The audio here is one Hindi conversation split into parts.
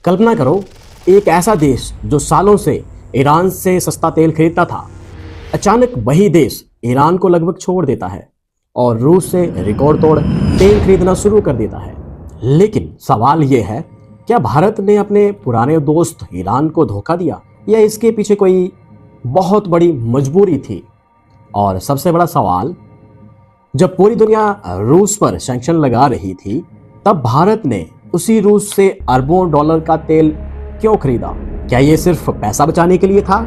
कल्पना करो, एक ऐसा देश जो सालों से ईरान से सस्ता तेल खरीदता था, अचानक वही देश ईरान को लगभग छोड़ देता है और रूस से रिकॉर्ड तोड़ तेल खरीदना शुरू कर देता है। लेकिन सवाल यह है, क्या भारत ने अपने पुराने दोस्त ईरान को धोखा दिया या इसके पीछे कोई बहुत बड़ी मजबूरी थी? और सबसे बड़ा सवाल, जब पूरी दुनिया रूस पर सैंक्शन लगा रही थी, तब भारत ने उसी रूस से अरबों डॉलर का तेल क्यों खरीदा? क्या ये सिर्फ पैसा बचाने के लिए था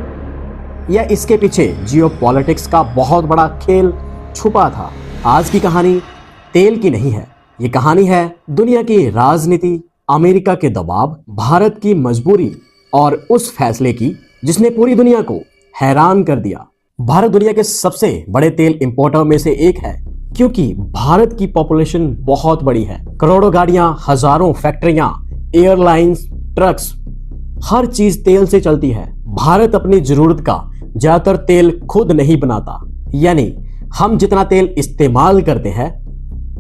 या इसके पीछे जियोपॉलिटिक्स का बहुत बड़ा खेल छुपा था? आज की कहानी तेल की नहीं है, ये कहानी है दुनिया की राजनीति, अमेरिका के दबाव, भारत की मजबूरी और उस फैसले की जिसने पूरी दुनिया को हैरान कर दिया। भारत दुनिया के सबसे बड़े तेल इंपोर्टर में से एक है, क्योंकि भारत की पॉपुलेशन बहुत बड़ी है। करोड़ों गाड़ियां, हजारों फैक्ट्रियां, एयरलाइंस, ट्रक्स, हर चीज तेल से चलती है। भारत अपनी जरूरत का ज्यादातर तेल खुद नहीं बनाता, यानी हम जितना तेल इस्तेमाल करते हैं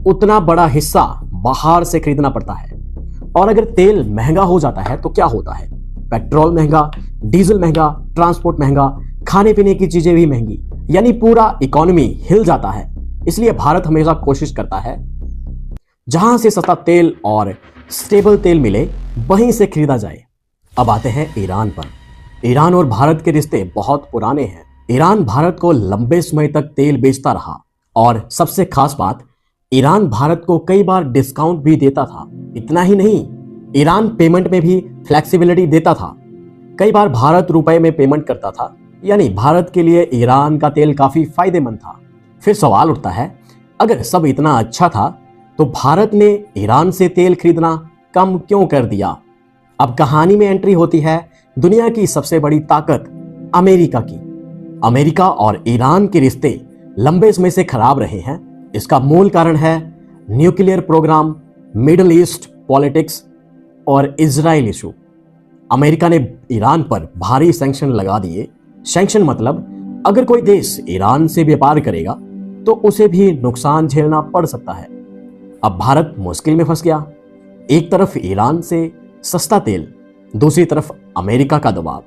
उतना बड़ा हिस्सा बाहर से खरीदना पड़ता है। और अगर तेल महंगा हो जाता है तो क्या होता है? पेट्रोल महंगा, डीजल महंगा, ट्रांसपोर्ट महंगा, खाने पीने की चीजें भी महंगी, यानी पूरा इकोनॉमी हिल जाता है। इसलिए भारत हमेशा कोशिश करता है जहां से सस्ता तेल और स्टेबल तेल मिले वहीं से खरीदा जाए। अब आते हैं ईरान पर। ईरान और भारत के रिश्ते बहुत पुराने हैं। ईरान भारत को लंबे समय तक तेल बेचता रहा और सबसे खास बात, ईरान भारत को कई बार डिस्काउंट भी देता था। इतना ही नहीं, ईरान पेमेंट में भी फ्लेक्सिबिलिटी देता था। कई बार भारत रुपए में पेमेंट करता था, यानी भारत के लिए ईरान का तेल काफी फायदेमंद था। फिर सवाल उठता है, अगर सब इतना अच्छा था तो भारत ने ईरान से तेल खरीदना कम क्यों कर दिया? अब कहानी में एंट्री होती है दुनिया की सबसे बड़ी ताकत अमेरिका की। अमेरिका और ईरान के रिश्ते लंबे समय से खराब रहे हैं। इसका मूल कारण है nuclear programme, middle East politics और इजराइल इशू। अमेरिका ने ईरान पर भारी सैंक्शन लगा दिए। सैंक्शन मतलब अगर कोई देश ईरान से व्यापार करेगा तो उसे भी नुकसान झेलना पड़ सकता है। अब भारत मुश्किल में फंस गया। एक तरफ ईरान से सस्ता तेल, दूसरी तरफ अमेरिका का दबाव।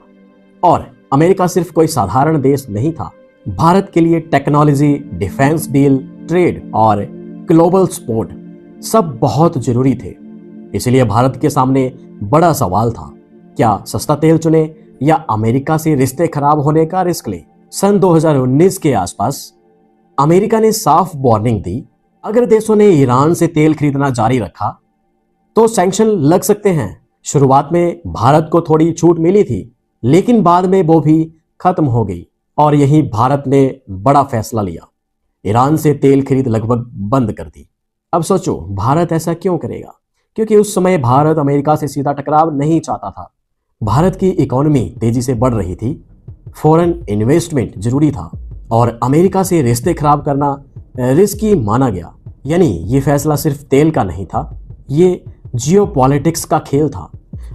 और अमेरिका सिर्फ कोई साधारण देश नहीं था। भारत के लिए टेक्नोलॉजी, डिफेंस डील, ट्रेड और ग्लोबल सपोर्ट सब बहुत जरूरी थे। इसलिए भारत के सामने बड़ा सवाल था, क्या सस्ता तेल चुने या अमेरिका से रिश्ते खराब होने का रिस्क ले? सन 2019 के आसपास अमेरिका ने साफ वार्निंग दी, अगर देशों ने ईरान से तेल खरीदना जारी रखा तो सैंक्शन लग सकते हैं। शुरुआत में भारत को थोड़ी छूट मिली थी, लेकिन बाद में वो भी खत्म हो गई और यही भारत ने बड़ा फैसला लिया, ईरान से तेल खरीद लगभग बंद कर दी। अब सोचो, भारत ऐसा क्यों करेगा? क्योंकि उस समय भारत अमेरिका से सीधा टकराव नहीं चाहता था। भारत की इकोनॉमी तेजी से बढ़ रही थी, फॉरेन इन्वेस्टमेंट जरूरी था और अमेरिका से रिश्ते खराब करना रिस्की माना गया। यानी ये फैसला सिर्फ तेल का नहीं था, ये जियोपॉलिटिक्स का खेल था।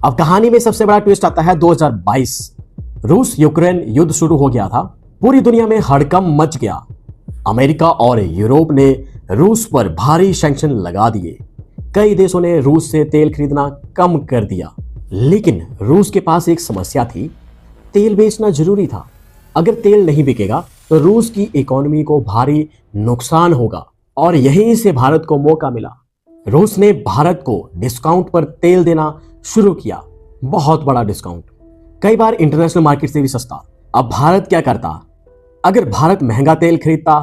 अब कहानी में सबसे बड़ा ट्विस्ट आता है 2022। रूस यूक्रेन युद्ध शुरू हो गया था। पूरी दुनिया में हड़कंप मच गया। अमेरिका और यूरोप ने रूस पर भारी सैंक्शन लगा दिए। कई देशों ने रूस से तेल खरीदना कम कर दिया। लेकिन रूस के पास एक समस्या थी, तेल बेचना जरूरी था। अगर तेल नहीं बिकेगा तो रूस की इकोनॉमी को भारी नुकसान होगा और यहीं से भारत को मौका मिला। रूस ने भारत को डिस्काउंट पर तेल देना शुरू किया, बहुत बड़ा डिस्काउंट, कई बार इंटरनेशनल मार्केट से भी सस्ता। अब भारत क्या करता? अगर भारत महंगा तेल खरीदता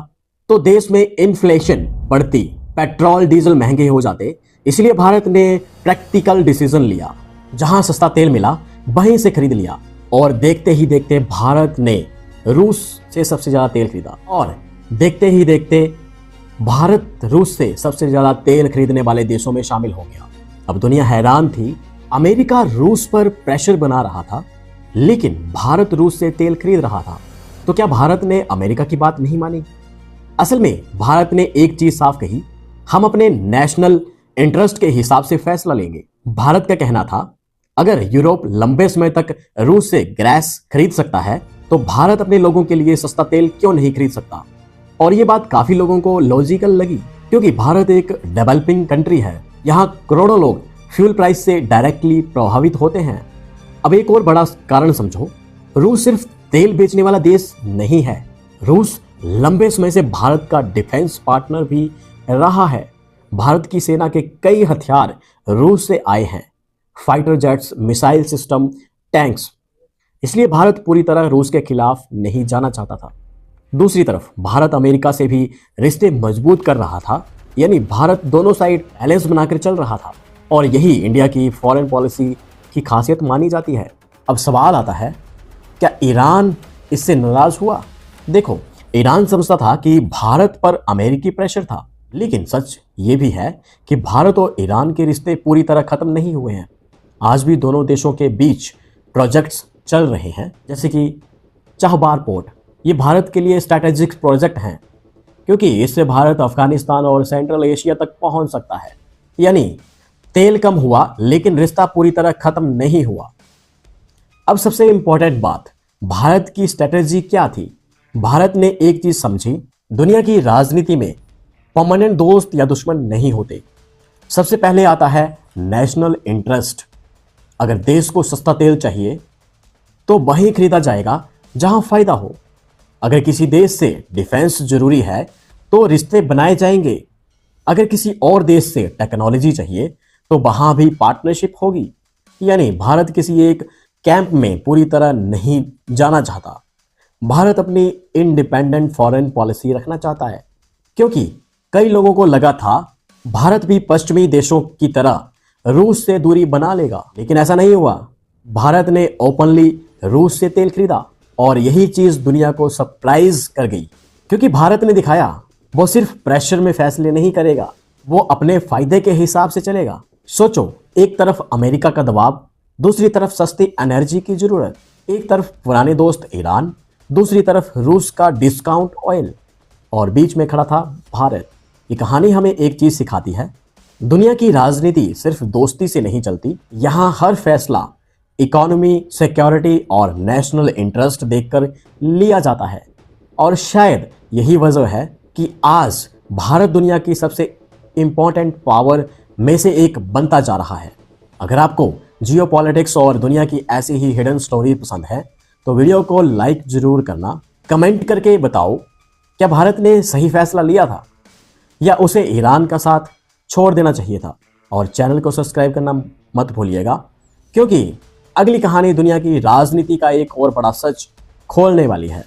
तो देश में इन्फ्लेशन बढ़ती, पेट्रोल डीजल महंगे हो जाते। इसलिए भारत ने प्रैक्टिकल डिसीजन लिया, जहां सस्ता तेल मिला वहीं से खरीद लिया और देखते ही देखते भारत ने रूस से सबसे ज्यादा तेल खरीदा और देखते ही देखते भारत रूस से सबसे ज्यादा तेल खरीदने वाले देशों में शामिल हो गया। अब दुनिया हैरान थी। अमेरिका रूस पर प्रेशर बना रहा था, लेकिन भारत रूस से तेल खरीद रहा था। तो क्या भारत ने अमेरिका की बात नहीं मानी? असल में भारत ने एक चीज साफ कही, हम अपने नेशनल इंटरेस्ट के हिसाब से फैसला लेंगे। भारत का कहना था, अगर यूरोप लंबे समय तक रूस से गैस खरीद सकता है तो भारत अपने लोगों के लिए सस्ता तेल क्यों नहीं खरीद सकता? और ये बात काफी लोगों को लॉजिकल लगी, क्योंकि भारत एक डेवलपिंग कंट्री है। यहाँ करोड़ों लोग फ्यूल प्राइस से डायरेक्टली प्रभावित होते हैं। अब एक और बड़ा कारण समझो, रूस सिर्फ तेल बेचने वाला देश नहीं है, रूस लंबे समय से भारत का डिफेंस पार्टनर भी रहा है। भारत की सेना के कई हथियार रूस से आए हैं, fighter jets, missile system, tanks. इसलिए भारत पूरी तरह रूस के खिलाफ नहीं जाना चाहता था। दूसरी तरफ भारत अमेरिका से भी रिश्ते मजबूत कर रहा था, यानी भारत दोनों साइड अलायंस बनाकर चल रहा था, और यही इंडिया की फॉरेन पॉलिसी की खासियत मानी जाती है। अब सवाल आता है, क्या ईरान इससे नाराज हुआ? देखो, ईरान समझता था कि भारत पर अमेरिकी प्रेशर था, लेकिन सच ये भी है कि भारत और ईरान के रिश्ते पूरी तरह खत्म नहीं हुए हैं। आज भी दोनों देशों के बीच प्रोजेक्ट्स चल रहे हैं, जैसे कि चाहबार पोर्ट। ये भारत के लिए स्ट्रैटेजिक प्रोजेक्ट हैं, क्योंकि इससे भारत अफगानिस्तान और सेंट्रल एशिया तक पहुंच सकता है। यानी तेल कम हुआ, लेकिन रिश्ता पूरी तरह खत्म नहीं हुआ। अब सबसे इंपॉर्टेंट बात, भारत की स्ट्रैटेजी क्या थी? भारत ने एक चीज समझी, दुनिया की राजनीति में परमानेंट दोस्त या दुश्मन नहीं होते। सबसे पहले आता है नेशनल इंटरेस्ट। अगर देश को सस्ता तेल चाहिए तो वहीं खरीदा जाएगा जहां फायदा हो। अगर किसी देश से डिफेंस जरूरी है तो रिश्ते बनाए जाएंगे। अगर किसी और देश से टेक्नोलॉजी चाहिए तो वहां भी पार्टनरशिप होगी। यानी भारत किसी एक कैंप में पूरी तरह नहीं जाना चाहता। भारत अपनी इंडिपेंडेंट फॉरेन पॉलिसी रखना चाहता है, क्योंकि कई लोगों को लगा था भारत भी पश्चिमी देशों की तरह रूस से दूरी बना लेगा, लेकिन ऐसा नहीं हुआ। भारत ने ओपनली रूस से तेल खरीदा, और यही चीज दुनिया को सरप्राइज कर गई, क्योंकि भारत ने दिखाया वो सिर्फ प्रेशर में फैसले नहीं करेगा, वो अपने फायदे के हिसाब से चलेगा। सोचो, एक तरफ अमेरिका का दबाव, दूसरी तरफ सस्ती एनर्जी की जरूरत, एक तरफ पुराने दोस्त ईरान, दूसरी तरफ रूस का डिस्काउंट ऑयल, और बीच में खड़ा था भारत। ये कहानी हमें एक चीज सिखाती है, दुनिया की राजनीति सिर्फ दोस्ती से नहीं चलती। यहाँ हर फैसला इकोनॉमी, सिक्योरिटी और नेशनल इंटरेस्ट देखकर लिया जाता है। और शायद यही वजह है कि आज भारत दुनिया की सबसे इंपॉर्टेंट पावर में से एक बनता जा रहा है। अगर आपको जियोपॉलिटिक्स और दुनिया की ऐसी ही हिडन स्टोरी पसंद है तो वीडियो को लाइक जरूर करना। कमेंट करके बताओ, क्या भारत ने सही फैसला लिया था या उसे ईरान का साथ छोड़ देना चाहिए था? और चैनल को सब्सक्राइब करना मत भूलिएगा, क्योंकि अगली कहानी दुनिया की राजनीति का एक और बड़ा सच खोलने वाली है।